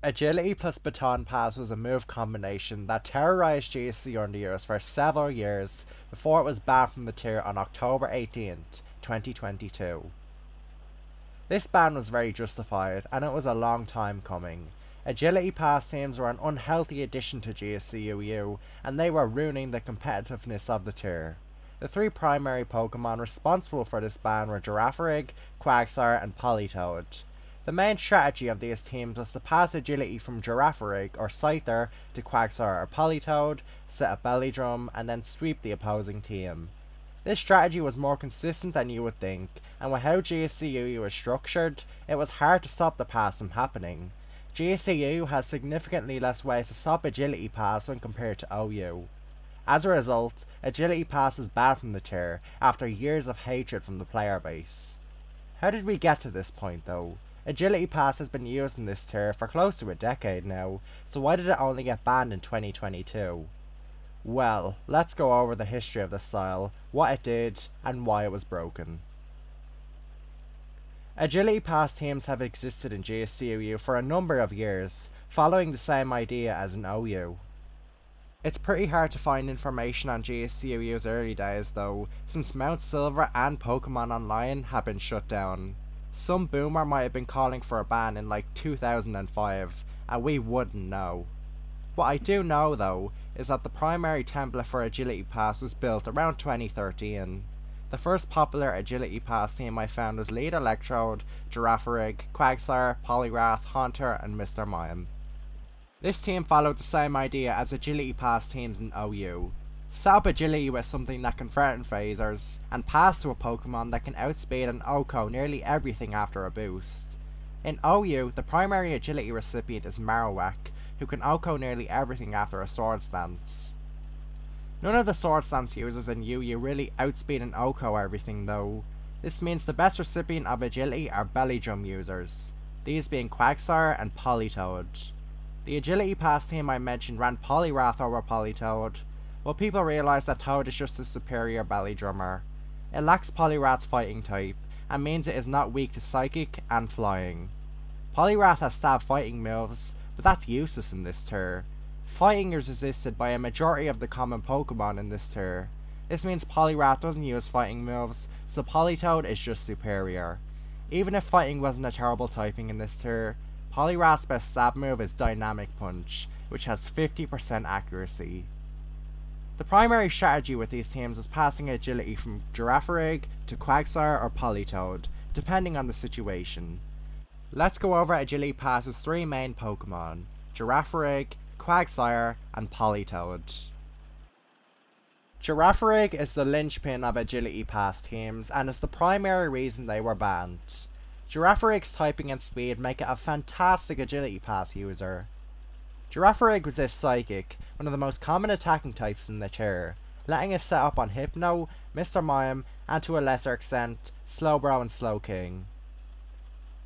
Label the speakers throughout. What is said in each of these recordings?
Speaker 1: Agility plus Baton Pass was a move combination that terrorised GSC underusers for several years before it was banned from the tier on October 18th, 2022. This ban was very justified, and it was a long time coming. Agility Pass teams were an unhealthy addition to GSC and they were ruining the competitiveness of the tier. The three primary Pokemon responsible for this ban were Giraffor, Quagsar, and Politoed. The main strategy of these teams was to pass agility from Giraffor or Scyther to Quagsar or Politoed, set a belly drum, and then sweep the opposing team. This strategy was more consistent than you would think, and with how GSCU was structured, it was hard to stop the pass from happening. GSCU has significantly less ways to stop Agility Pass when compared to OU. As a result, Agility Pass was banned from the tier after years of hatred from the player base. How did we get to this point though? Agility Pass has been used in this tier for close to a decade now, so why did it only get banned in 2022? Well, let's go over the history of the style, what it did, and why it was broken. Agility Pass teams have existed in GSCU for a number of years, following the same idea as in OU. It's pretty hard to find information on GSCU's early days though, since Mount Silver and Pokemon Online have been shut down. Some boomer might have been calling for a ban in like 2005, and we wouldn't know. What I do know though, is that the primary template for Agility Pass was built around 2013. The first popular Agility Pass team I found was Lead Electrode, Giraffor, Quagsar, Poliwrath, Haunter, and Mr. Mime. This team followed the same idea as Agility Pass teams in OU. Set up agility with something that can threaten phasers, and pass to a Pokemon that can outspeed and OHKO nearly everything after a boost. In OU, the primary agility recipient is Marowak, who can OHKO nearly everything after a Swords Dance. None of the Swords Dance users in UU really outspeed and OHKO everything though. This means the best recipient of agility are Belly Drum users, these being Quagsar and Politoed. The Agility Pass team I mentioned ran Poliwrath over Politoed, but people realised that Toad is just a superior Belly Drummer. It lacks Poliwrath's fighting type, and means it is not weak to Psychic and Flying. Poliwrath has stab fighting moves, but that's useless in this tier. Fighting is resisted by a majority of the common Pokemon in this tier. This means Poliwrath doesn't use fighting moves, so Politoed is just superior. Even if fighting wasn't a terrible typing in this tier, Poliwrath's best stab move is Dynamic Punch, which has 50% accuracy. The primary strategy with these teams was passing agility from Giraffor to Quagsar or Politoed, depending on the situation. Let's go over Agility Pass's three main Pokemon, Giraffor, Quagsire, and Politoed. Giraffor is the linchpin of Agility Pass teams and is the primary reason they were banned. Giraffor's typing and speed make it a fantastic Agility Pass user. Giraffor resists Psychic, one of the most common attacking types in the tier, letting it set up on Hypno, Mr. Mime, and to a lesser extent, Slowbro and Slowking.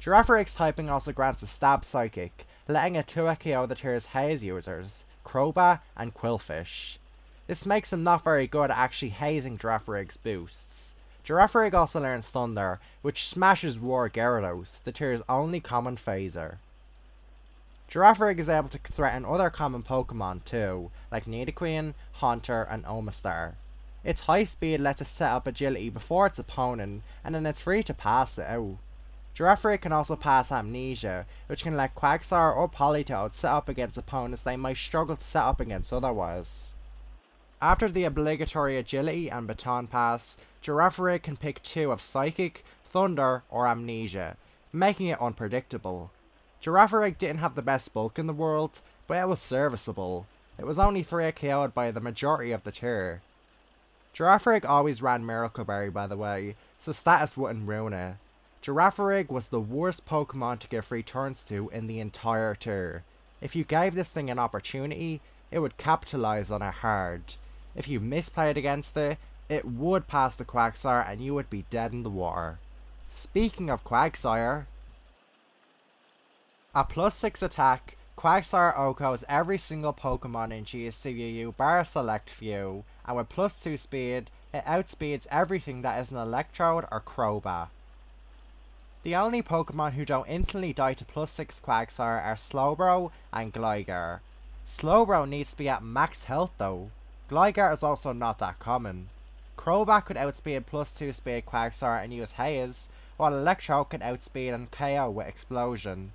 Speaker 1: Giraffor's typing also grants a Stab Psychic, letting it 2-hit KO the tier's Haze users, Crobat and Quillfish. This makes him not very good at actually hazing Giraffor's boosts. Giraffor also learns Thunder, which smashes War Gyarados, the tier's only common phaser. Giraffor is able to threaten other common Pokemon too, like Nidoqueen, Haunter, and Omastar. Its high speed lets it set up agility before its opponent, and then it's free to pass it out. Giraffor can also pass Amnesia, which can let Quagsar or Politoed set up against opponents they might struggle to set up against otherwise. After the obligatory agility and Baton Pass, Giraffor can pick two of Psychic, Thunder, or Amnesia, making it unpredictable. Giraffor didn't have the best bulk in the world, but it was serviceable. It was only 3-hit KO'd by the majority of the tier. Giraffor always ran Miracle Berry by the way, so status wouldn't ruin it. Giraffor was the worst Pokemon to give free turns to in the entire tier. If you gave this thing an opportunity, it would capitalise on it hard. If you misplayed against it, it would pass the Quagsire and you would be dead in the water. Speaking of Quagsire, at +6 attack, Quagsire OHKOs every single Pokemon in GSCU bar a select few, and with +2 speed, it outspeeds everything that is an Electrode or Crobat. The only Pokemon who don't instantly die to +6 Quagsar are Slowbro and Gligar. Slowbro needs to be at max health though. Gligar is also not that common. Crobat could outspeed +2 speed Quagsar and use Haze, while Electro can outspeed and KO with Explosion.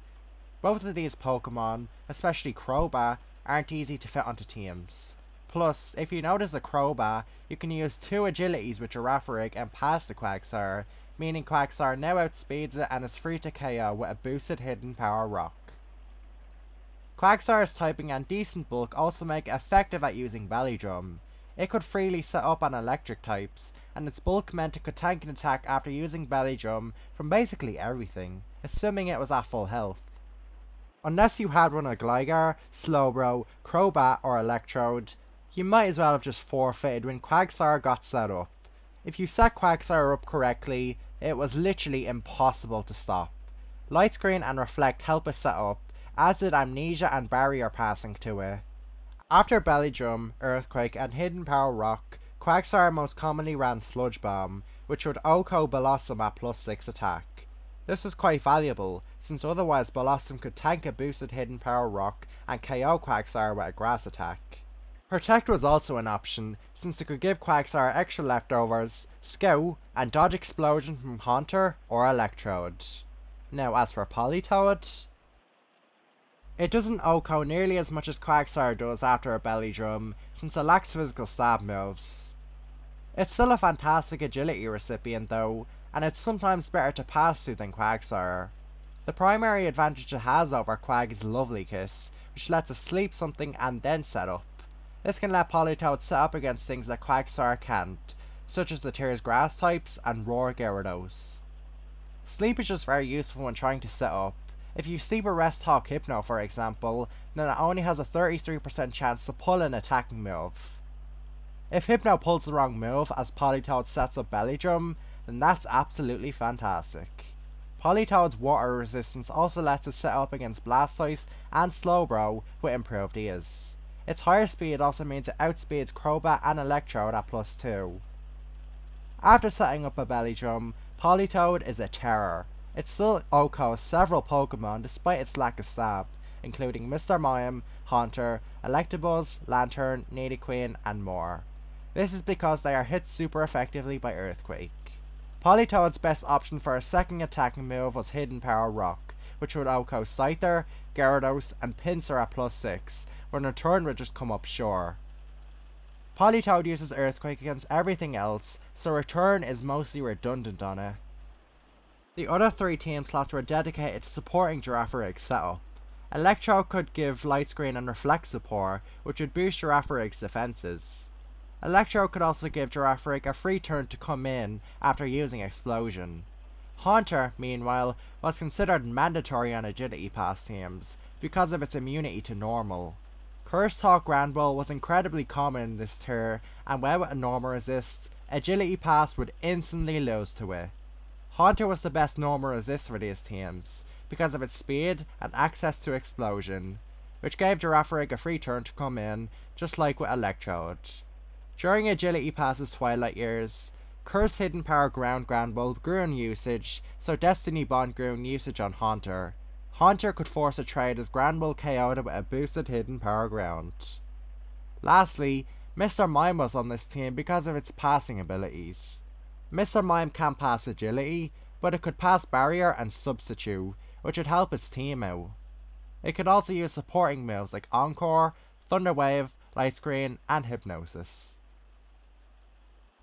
Speaker 1: Both of these Pokemon, especially Crobat, aren't easy to fit onto teams. Plus, if you notice a Crobat, you can use 2 agilities with Giraffor and pass the Quagsar, meaning Quagsar now outspeeds it and is free to KO with a boosted Hidden Power Rock. Quagsar's typing and decent bulk also make it effective at using Belly Drum. It could freely set up on electric types, and its bulk meant it could tank an attack after using Belly Drum from basically everything, assuming it was at full health. Unless you had one of Gligar, Slowbro, Crobat or Electrode, you might as well have just forfeited when Quagsar got set up. If you set Quagsar up correctly, it was literally impossible to stop. Light Screen and Reflect help it set up, as did Amnesia and Barrier passing to it. After Belly Drum, Earthquake and Hidden Power Rock, Quagsar most commonly ran Sludge Bomb, which would OHKO Blossom at +6 attack. This was quite valuable, since otherwise Blossom could tank a boosted Hidden Power Rock and KO Quagsar with a Grass attack. Protect was also an option, since it could give Quagsar extra leftovers, Scout, and dodge Explosion from Haunter or Electrode. Now as for Politoed, it doesn't OHKO nearly as much as Quagsar does after a Belly Drum, since it lacks physical stab moves. It's still a fantastic agility recipient though, and it's sometimes better to pass to than Quagsar. The primary advantage it has over Quag is Lovely Kiss, which lets it sleep something and then set up. This can let Politoed set up against things that Quagsar can't, such as the Tears Grass types and Roar Gyarados. Sleep is just very useful when trying to set up. If you sleep a Rest Hawk Hypno for example, then it only has a 33% chance to pull an attacking move. If Hypno pulls the wrong move as Politoed sets up Belly Drum, then that's absolutely fantastic. Politoed's water resistance also lets it set up against Blastoise and Slowbro with improved ease. Its higher speed also means it outspeeds Crobat and Electrode at +2. After setting up a Belly Drum, Politoed is a terror. It still OHKOs several Pokemon despite its lack of stab, including Mr. Mime, Haunter, Electabuzz, Lantern, Nidoqueen, and more. This is because they are hit super effectively by Earthquake. Politoed's best option for a second attacking move was Hidden Power Rock, which would OHKO Scyther, Gyarados, and Pinsir at +6, when return would just come up sure. Politoed uses Earthquake against everything else, so return is mostly redundant on it. The other 3 team slots were dedicated to supporting Giraffor's setup. Electro could give Light Screen and Reflect support, which would boost Giraffor's defenses. Electro could also give Giraffor a free turn to come in after using Explosion. Haunter, meanwhile, was considered mandatory on Agility Pass teams, because of its immunity to normal. Cursed Hawk Granbull was incredibly common in this tier, and without a normal resist, Agility Pass would instantly lose to it. Haunter was the best normal resist for these teams, because of its speed and access to Explosion, which gave Giraffor a free turn to come in, just like with Electrode. During Agility Pass's twilight years, Cursed Hidden Power Ground Granbull grew in usage, so Destiny Bond grew in usage on Haunter. Haunter could force a trade as Granbull KO'd it with a boosted Hidden Power Ground. Lastly, Mr. Mime was on this team because of its passing abilities. Mr. Mime can't pass Agility, but it could pass Barrier and Substitute, which would help its team out. It could also use supporting moves like Encore, Thunder Wave, Light Screen, and Hypnosis.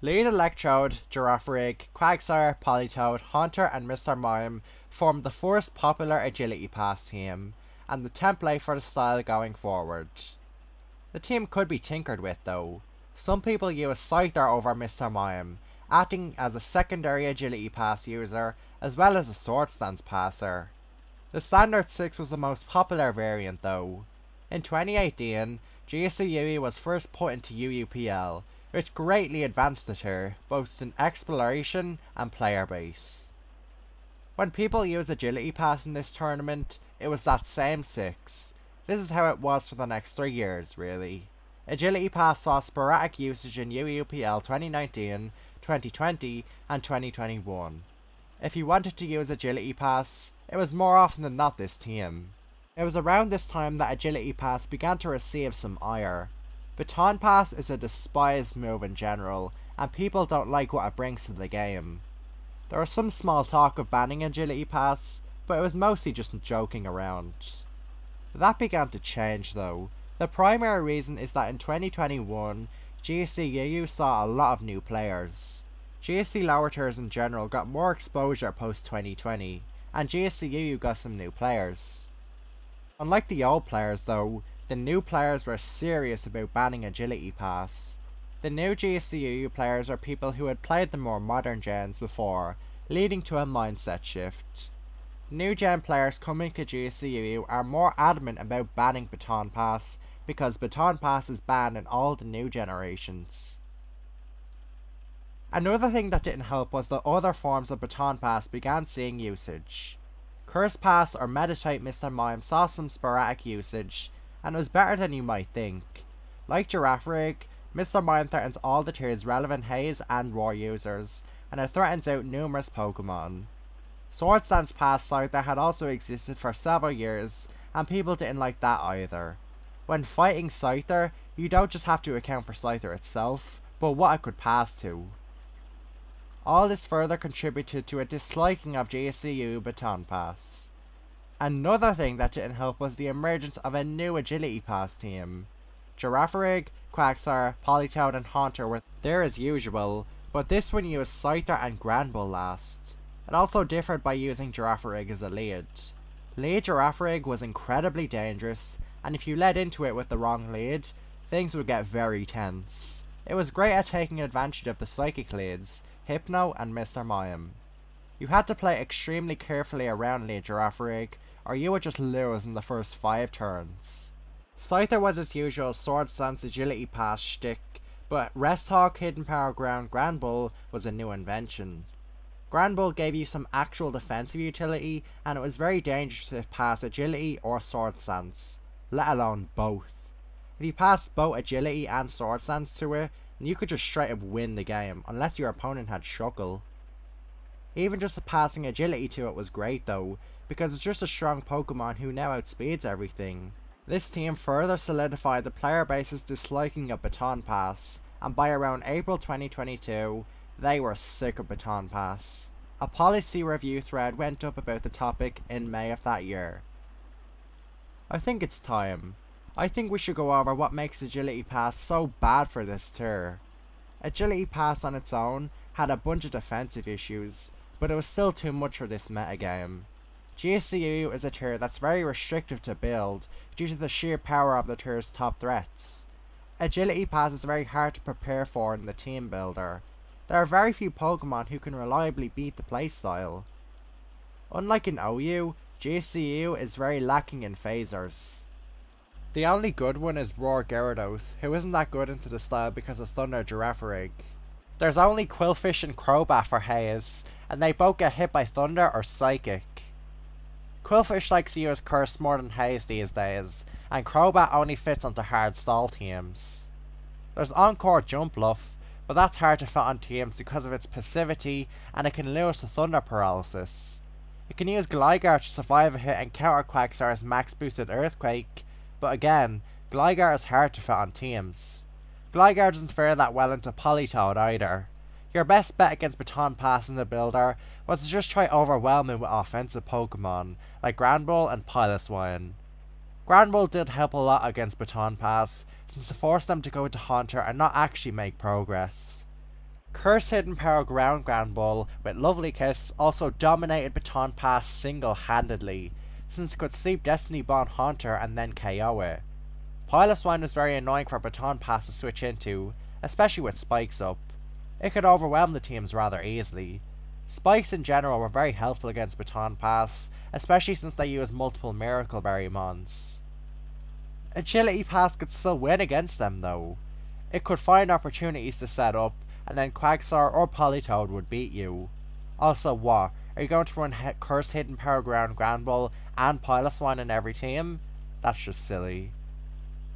Speaker 1: Lead Electrode, Giraffor, Quagsar, Politoed, Haunter, and Mr. Mime formed the first popular Agility Pass team, and the template for the style going forward. The team could be tinkered with though. Some people use Scyther over Mr. Mime, acting as a secondary Agility Pass user as well as a Sword Stance passer. The Standard 6 was the most popular variant though. In 2018, GSC was first put into UUPL, which greatly advanced the tier, both in exploration and player base. When people used Agility Pass in this tournament, it was that same 6. This is how it was for the next 3 years, really. Agility Pass saw sporadic usage in UUPL 2019, 2020, and 2021. If you wanted to use Agility Pass, it was more often than not this team. It was around this time that Agility Pass began to receive some ire. Baton Pass is a despised move in general, and people don't like what it brings to the game. There was some small talk of banning Agility Pass, but it was mostly just joking around. That began to change though. The primary reason is that in 2021, GSC saw a lot of new players. GSC lower tiers in general got more exposure post 2020, and GSC got some new players. Unlike the old players though, the new players were serious about banning Agility Pass. The new GSC players are people who had played the more modern gens before, leading to a mindset shift. New gen players coming to GSC are more adamant about banning Baton Pass because Baton Pass is banned in all the new generations. Another thing that didn't help was that other forms of Baton Pass began seeing usage. Curse Pass or Meditate Mr. Mime saw some sporadic usage, and it was better than you might think. Like Giraffor, Mr. Mime threatens all the tiers relevant Haze and War users, and it threatens out numerous Pokemon. Sword Dance Pass Scyther had also existed for several years, and people didn't like that either. When fighting Scyther, you don't just have to account for Scyther itself, but what it could pass to. All this further contributed to a disliking of GSC Baton Pass. Another thing that didn't help was the emergence of a new Agility Pass team. Giraffor, Quagsar, Politoed and Haunter were there as usual, but this one used Scyther and Granbull last. It also differed by using Giraffor as a lead. Lead Giraffor was incredibly dangerous, and if you led into it with the wrong lead, things would get very tense. It was great at taking advantage of the psychic leads, Hypno and Mr. Mime. You had to play extremely carefully around lead Giraffor, or you would just lose in the first 5 turns. Scyther was its usual Sword Stance Agility Pass shtick, but Rest Hawk, Hidden Power Ground, Granbull was a new invention. Granbull gave you some actual defensive utility, and it was very dangerous to pass Agility or Sword Stance, let alone both. If you passed both Agility and Sword Stance to it, you could just straight up win the game, unless your opponent had Shuckle. Even just passing Agility to it was great though, because it's just a strong Pokemon who now outspeeds everything. This team further solidified the player base's disliking of Baton Pass, and by around April 2022, they were sick of Baton Pass. A policy review thread went up about the topic in May of that year. I think it's time. I think we should go over what makes Agility Pass so bad for this tier. Agility Pass on its own had a bunch of defensive issues, but it was still too much for this metagame. GSC is a tier that's very restrictive to build due to the sheer power of the tier's top threats. Agility Pass is very hard to prepare for in the team builder. There are very few Pokemon who can reliably beat the playstyle. Unlike in OU, GSC is very lacking in phasers. The only good one is Roar Gyarados, who isn't that good into the style because of Thunder Giraffor. There's only Qwilfish and Crobat for Haze, and they both get hit by Thunder or Psychic. Qwilfish likes to use Curse more than Haze these days, and Crobat only fits onto hard stall teams. There's Encore Jump Bluff, but that's hard to fit on teams because of its passivity, and it can lose to Thunder Paralysis. It can use Gligar to survive a hit and counter Quagsar's max boosted Earthquake, but again, Gligar is hard to fit on teams. Gligar doesn't fare that well into Politoed either. Your best bet against Baton Pass in the builder was to just try overwhelming with offensive Pokemon, like Granbull and Piloswine. Granbull did help a lot against Baton Pass, since it forced them to go into Haunter and not actually make progress. Curse Hidden Power Ground Granbull with Lovely Kiss also dominated Baton Pass single-handedly, since it could sleep Destiny Bond Haunter and then KO it. Piloswine was very annoying for Baton Pass to switch into, especially with Spikes up. It could overwhelm the teams rather easily. Spikes in general were very helpful against Baton Pass, especially since they used multiple Miracle Berry mons. Agility Pass could still win against them though. It could find opportunities to set up, and then Quagsar or Politoed would beat you. Also what, are you going to run Curse Hidden Power Ground Granbull and Piloswine in every team? That's just silly.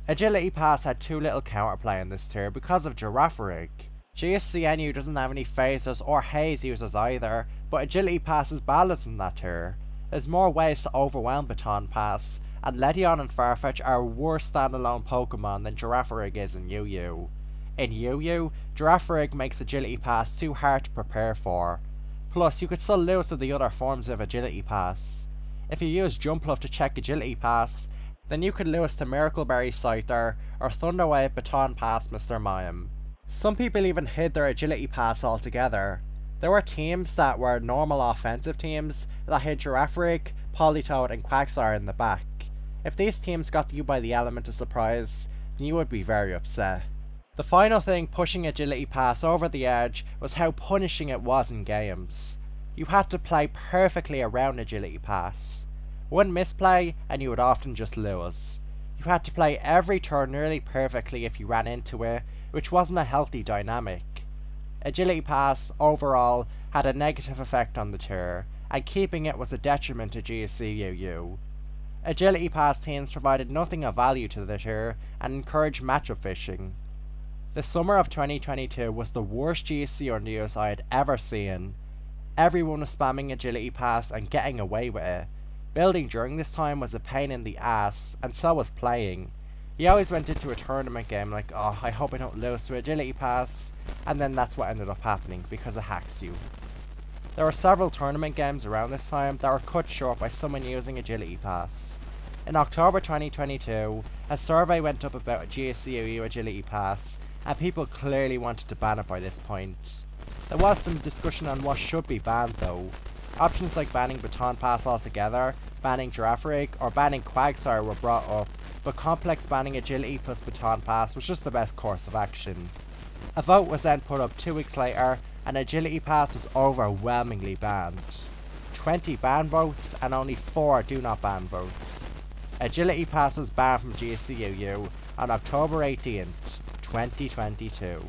Speaker 1: Agility Pass had too little counterplay in this tier because of Giraffor. GSCNU doesn't have any phasers or haze users either, but Agility Pass is balanced in that tier. There's more ways to overwhelm Baton Pass, and Ledion and Farfetch are worse standalone Pokemon than Giraffor is in UU. In UU, Giraffor makes Agility Pass too hard to prepare for. Plus, you could still lose to the other forms of Agility Pass. If you use Jumpluff to check Agility Pass, then you could lose to Miracle Berry Scyther or Thunderwave Baton Pass Mr. Mime. Some people even hid their Agility Pass altogether. There were teams that were normal offensive teams that hid Giraffor, Politoed and Quagsar in the back. If these teams got you by the element of surprise, then you would be very upset. The final thing pushing Agility Pass over the edge was how punishing it was in games. You had to play perfectly around Agility Pass. One misplay and you would often just lose. You had to play every turn nearly perfectly if you ran into it, which wasn't a healthy dynamic. Agility Pass, overall, had a negative effect on the tier, and keeping it was a detriment to GSCUU. Agility Pass teams provided nothing of value to the tier and encouraged matchup fishing. The summer of 2022 was the worst GSC news I had ever seen. Everyone was spamming Agility Pass and getting away with it. Building during this time was a pain in the ass, and so was playing. You always went into a tournament game like, oh, I hope I don't lose to Agility Pass, and then that's what ended up happening because it hacks you. There were several tournament games around this time that were cut short by someone using Agility Pass. In October 2022, a survey went up about GSCUU Agility Pass, and people clearly wanted to ban it by this point. There was some discussion on what should be banned though. Options like banning Baton Pass altogether, banning Giraffor, or banning Quagsar were brought up, but complex banning Agility plus Baton Pass was just the best course of action. A vote was then put up 2 weeks later, and Agility Pass was overwhelmingly banned. 20 ban votes and only 4 do not ban votes. Agility Pass was banned from GSCUU on October 18th, 2022.